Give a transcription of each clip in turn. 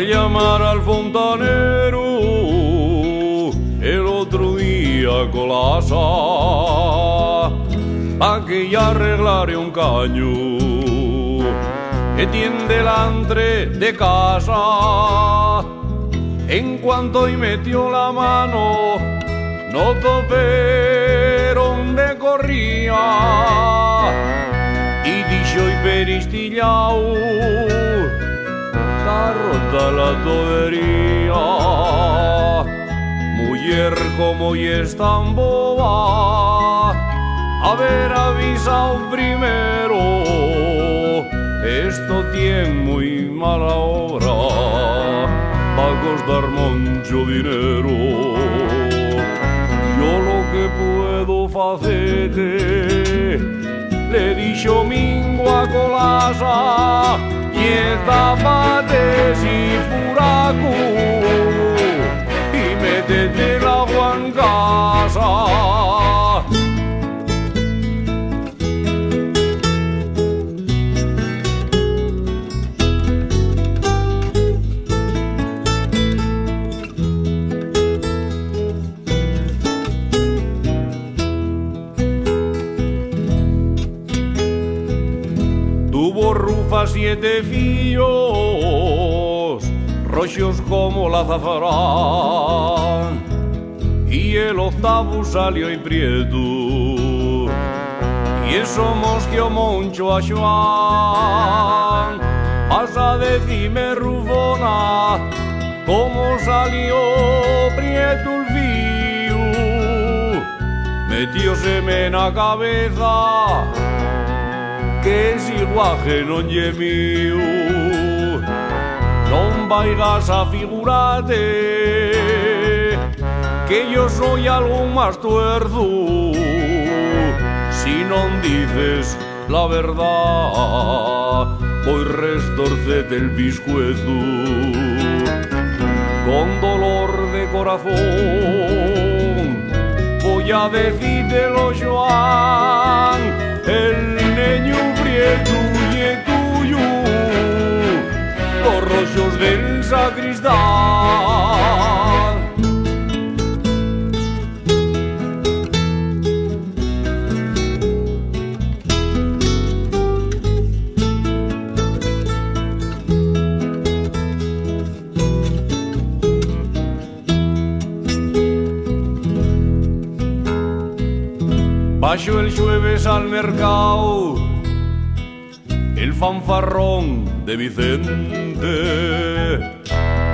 llamar al fontanero el otro día con la asa pa' que ya arreglare un caño que tiene delante de casa. En cuanto y metió la mano, no topé donde corría y dicho y peristillao, está rota la tobería. Mujer como y es tan boba, haber avisado primero, esto tiene muy mala obra, va a costar mucho dinero. Yo lo que puedo hacerte, le he dicho mingua colasa y tapate si furacu y métete el agua en casa. Tuvo rufa 7 fillos, rochos como la azafrán, y el octavo salió y prieto, y eso mosqueó mucho a Juan. Vas a decirme, rufona, cómo salió prieto el fillo, metióseme en la cabeza que si guaje non ye mío. Non vayas a figurarte que yo soy algo más tuerzo si non dices la verdad, voy restorcete el piscuezo. Con dolor de corazón voy a decírtelo, Joan, el niño prieto y tuyo, los rollos del sacristán. Baixo el jueves al mercado, el fanfarrón de Vicente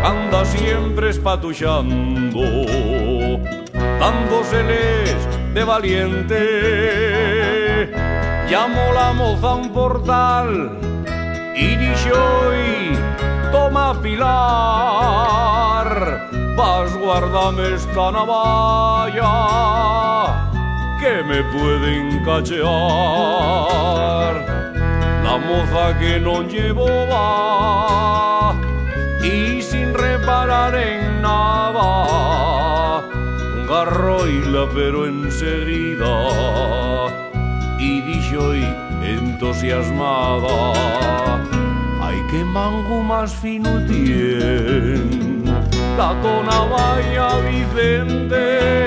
anda siempre espatuchando, dándoseles de valiente. Llamó la moza a un portal y dijo: toma Pilar, vas guardame esta navalla que me pueden cachear. La moza que no llevaba y sin reparar en nada, un garroila pero enseguida, y dijo y entusiasmada: ay, qué mango más fino tiene la tona vaya Vicente,